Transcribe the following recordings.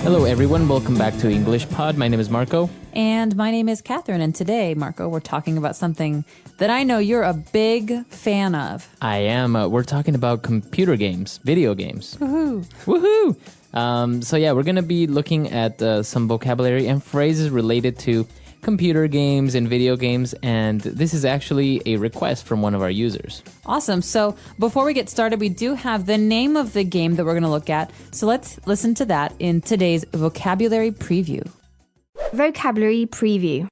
Hello everyone, welcome back to English Pod. My name is Marco. And my name is Catherine, and today, Marco, we're talking about something that I know you're a big fan of. I am. We're talking about computer games, video games. Woohoo! Woohoo! So we're going to be looking at some vocabulary and phrases related to computer games and video games, and this is actually a request from one of our users. Awesome. So before we get started, we do have the name of the game that we're going to look at. So let's listen to that in today's vocabulary preview. Vocabulary preview.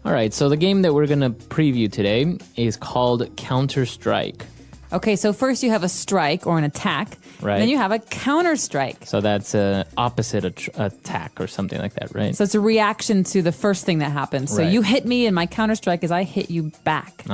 All right, so the game that we're going to preview today is called Counter-Strike. Okay, so first you have a strike or an attack, Right. and then you have a counter-strike. So that's opposite attack or something like that, right? So it's a reaction to the first thing that happens. So Right. you hit me, and my counter-strike is I hit you back.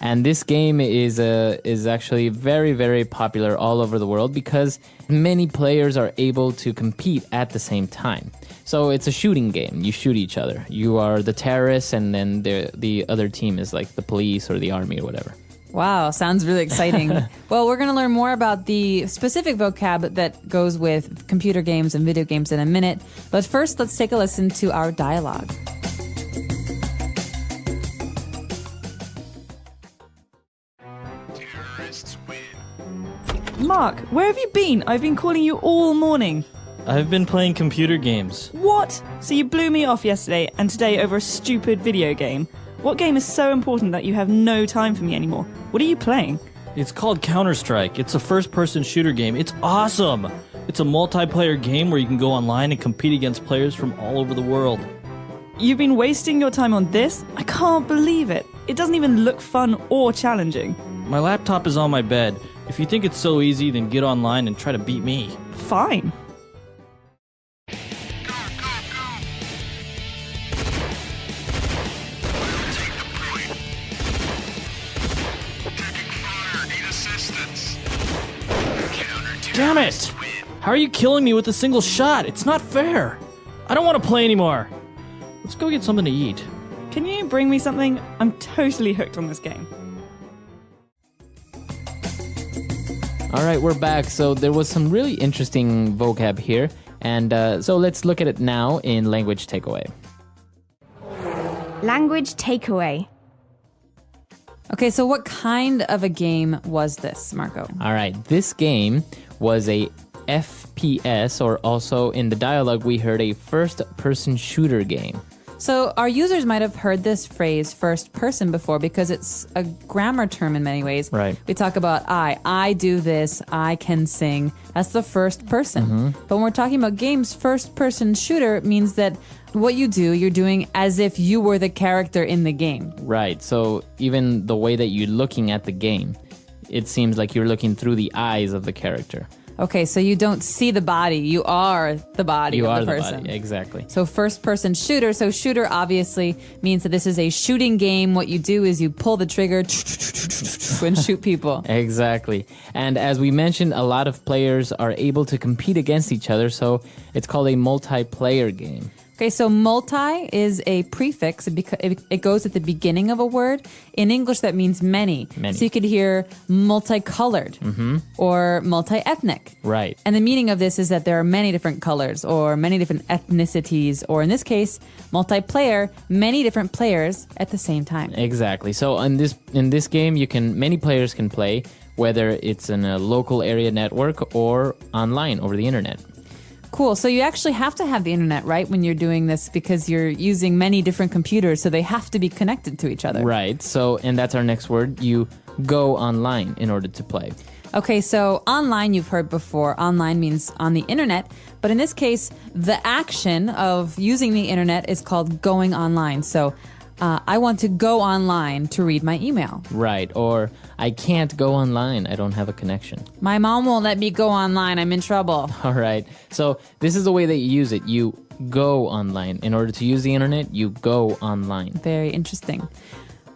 And this game is actually very, very popular all over the world because many players are able to compete at the same time. So it's a shooting game. You shoot each other. You are the terrorists, and then the other team is like the police or the army or whatever. Wow, sounds really exciting. Well, we're going to learn more about the specific vocab that goes with computer games and video games in a minute. But first, let's take a listen to our dialogue. Terrorists win. Mark, where have you been? I've been calling you all morning. I've been playing computer games. What? So you blew me off yesterday and today over a stupid video game? What game is so important that you have no time for me anymore? What are you playing? It's called Counter-Strike. It's a first-person shooter game. It's awesome! It's a multiplayer game where you can go online and compete against players from all over the world. You've been wasting your time on this? I can't believe it. It doesn't even look fun or challenging. My laptop is on my bed. If you think it's so easy, then get online and try to beat me. Fine. Damn it! How are you killing me with a single shot? It's not fair! I don't want to play anymore! Let's go get something to eat. Can you bring me something? I'm totally hooked on this game. All right, we're back. So there was some really interesting vocab here. And so let's look at it now in language takeaway. Language takeaway. Okay, so what kind of a game was this, Marco? All right, this game was a FPS, or also in the dialogue we heard a first-person shooter game. So our users might have heard this phrase first person before because it's a grammar term in many ways. Right. We talk about I do this, I can sing. That's the first person. But when we're talking about games, first person shooter means that what you do, you're doing as if you were the character in the game. Right, so even the way that you're looking at the game, it seems like you're looking through the eyes of the character. Okay, so you don't see the body, you are the body You of are the the person. body, exactly. So first person shooter. So shooter obviously means that this is a shooting game. What you do is you pull the trigger and shoot people. Exactly. And as we mentioned, a lot of players are able to compete against each other, so it's called a multiplayer game. Okay, so multi is a prefix. It goes at the beginning of a word. In English, that means many. Many. So you could hear multicolored or multi-ethnic. Right. And the meaning of this is that there are many different colors or many different ethnicities, or in this case, multiplayer, many different players at the same time. Exactly. So in this game, many players can play, whether it's in a local area network or online over the internet. Cool. So you actually have to have the internet, right, when you're doing this because you're using many different computers, so they have to be connected to each other. Right. So, and that's our next word. You go online in order to play. Okay, so online you've heard before. Online means on the internet, but in this case, the action of using the internet is called going online. So I want to go online to read my email. Right. Or I can't go online. I don't have a connection. My mom won't let me go online. I'm in trouble. All right. So this is the way that you use it. You go online. In order to use the internet, you go online. Very interesting.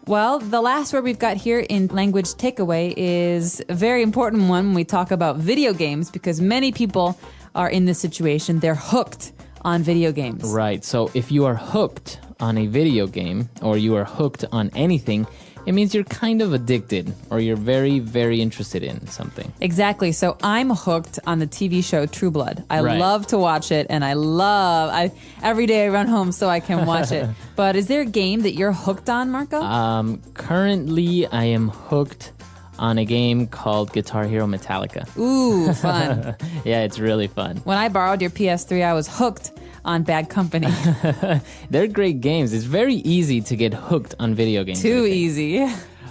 Well, the last word we've got here in language takeaway is a very important one when we talk about video games, because many people are in this situation. They're hooked on video games. Right. So if you are hooked on a video game, or you are hooked on anything, it means you're kind of addicted or you're very, very interested in something. Exactly. So I'm hooked on the TV show True Blood. I Right. love to watch it, and every day I run home so I can watch it. But is there a game that you're hooked on, Marco? Currently, I am hooked on a game called Guitar Hero Metallica. Ooh, fun. Yeah, it's really fun. When I borrowed your PS3, I was hooked on Bad Company. They're great games. It's very easy to get hooked on video games. Too I think. easy.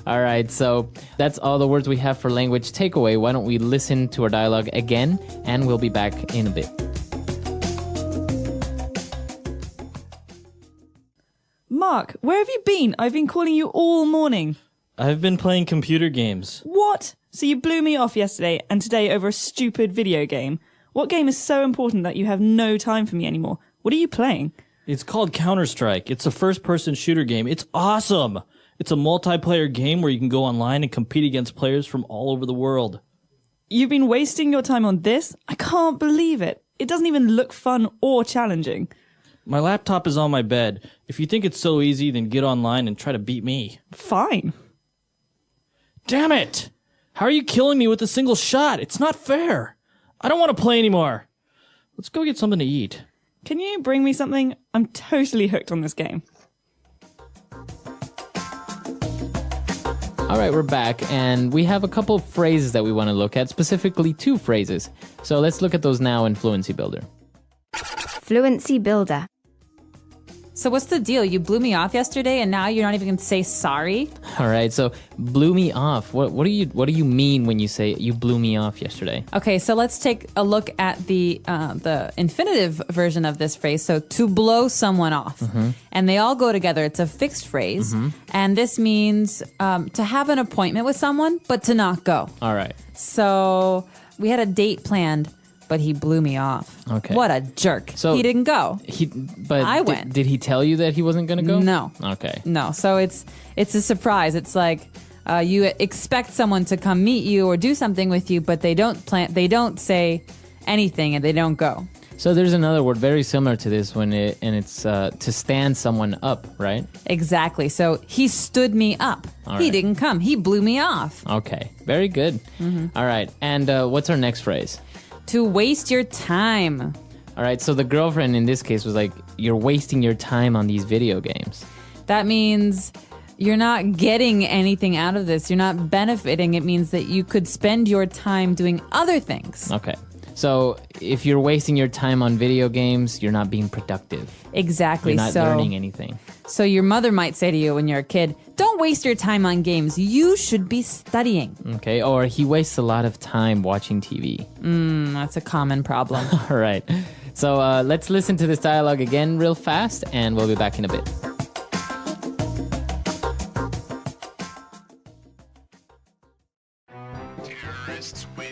All right, so that's all the words we have for language takeaway. Why don't we listen to our dialogue again, and we'll be back in a bit. Mark, where have you been? I've been calling you all morning. I've been playing computer games. What? So you blew me off yesterday and today over a stupid video game. What game is so important that you have no time for me anymore? What are you playing? It's called Counter-Strike. It's a first-person shooter game. It's awesome. It's a multiplayer game where you can go online and compete against players from all over the world. You've been wasting your time on this? I can't believe it. It doesn't even look fun or challenging. My laptop is on my bed. If you think it's so easy, then get online and try to beat me. Fine. Damn it! How are you killing me with a single shot? It's not fair. I don't want to play anymore. Let's go get something to eat. Can you bring me something? I'm totally hooked on this game. All right, we're back, and we have a couple of phrases that we want to look at, specifically 2 phrases. So let's look at those now in Fluency Builder. Fluency Builder. So what's the deal? You blew me off yesterday, and now you're not even going to say sorry? All right, so blew me off. What do you mean when you say you blew me off yesterday? Okay, so let's take a look at the infinitive version of this phrase. So to blow someone off, and they all go together. It's a fixed phrase, and this means to have an appointment with someone, but to not go. All right. So we had a date planned, but he blew me off. Okay. What a jerk. So- he didn't go. But I went. Did he tell you that he wasn't going to go? No. Okay. No. So it's a surprise. It's like you expect someone to come meet you or do something with you, but they don't say anything and they don't go. So there's another word very similar to this it's to stand someone up, right? Exactly. So he stood me up. All He right. didn't come. He blew me off. Okay. Very good. All right. And what's our next phrase? To waste your time. All right. So the girlfriend in this case was like, you're wasting your time on these video games. That means you're not getting anything out of this. You're not benefiting. It means that you could spend your time doing other things. Okay. So if you're wasting your time on video games, you're not being productive. Exactly. You're not learning anything. So your mother might say to you when you're a kid, don't waste your time on games. You should be studying. Okay. Or he wastes a lot of time watching TV. That's a common problem. All right. So let's listen to this dialogue again real fast, and we'll be back in a bit. Terrorists win.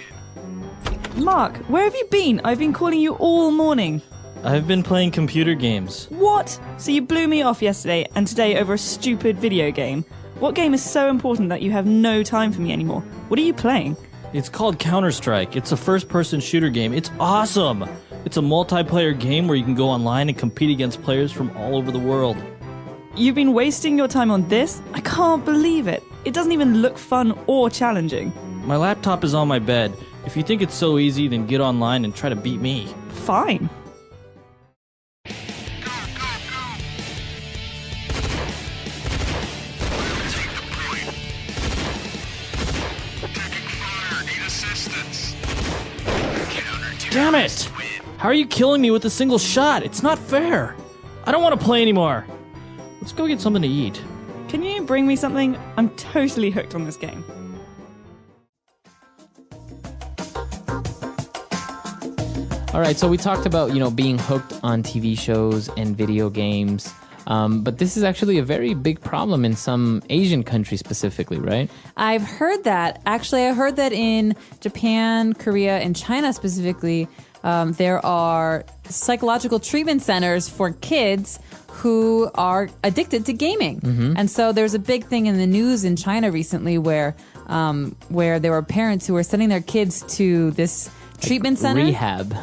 Mark, where have you been? I've been calling you all morning. I've been playing computer games. What? So you blew me off yesterday and today over a stupid video game. What game is so important that you have no time for me anymore? What are you playing? It's called Counter-Strike. It's a first-person shooter game. It's awesome. It's a multiplayer game where you can go online and compete against players from all over the world. You've been wasting your time on this? I can't believe it. It doesn't even look fun or challenging. My laptop is on my bed. If you think it's so easy, then get online and try to beat me. Fine. Take the point. Taking fire. Need assistance. Counter-terrorists Damn it! win. How are you killing me with a single shot? It's not fair. I don't want to play anymore. Let's go get something to eat. Can you bring me something? I'm totally hooked on this game. All right, so we talked about, being hooked on TV shows and video games. But this is actually a very big problem in some Asian countries specifically, right? I've heard that. Actually, I heard that in Japan, Korea, and China specifically, there are psychological treatment centers for kids who are addicted to gaming. And so there's a big thing in the news in China recently where there were parents who were sending their kids to this treatment center,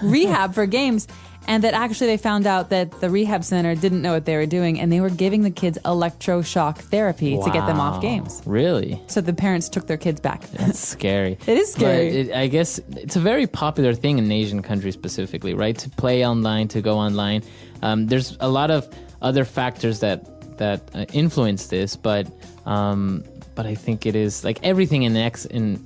rehab for games. And that actually they found out that the rehab center didn't know what they were doing, and they were giving the kids electroshock therapy to get them off games. Really? So the parents took their kids back. That's scary. It is scary. But I guess it's a very popular thing in Asian countries specifically, right? To play online, to go online. There's a lot of other factors that influence this, but I think it is like everything in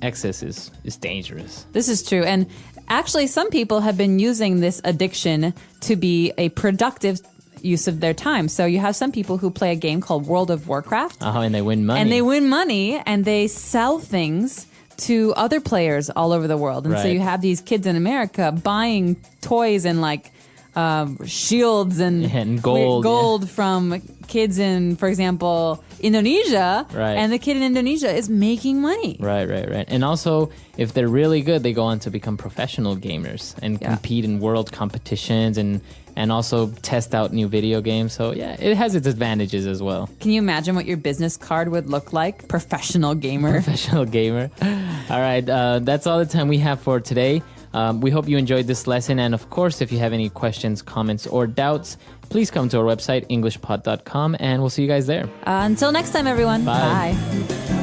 excess is dangerous. This is true. And actually, some people have been using this addiction to be a productive use of their time. So you have some people who play a game called World of Warcraft. Oh, and they win money. And they win money and they sell things to other players all over the world. And so Right. you have these kids in America buying toys and like shields and gold, from kids in, for example, Indonesia. Right. And the kid in Indonesia is making money. Right. And also, if they're really good, they go on to become professional gamers and Yeah. compete in world competitions and also test out new video games. So yeah, it has its advantages as well. Can you imagine what your business card would look like? Professional gamer. Professional gamer. All right, that's all the time we have for today. We hope you enjoyed this lesson. And of course, if you have any questions, comments, or doubts, please come to our website, englishpod.com, and we'll see you guys there. Until next time, everyone. Bye. Bye.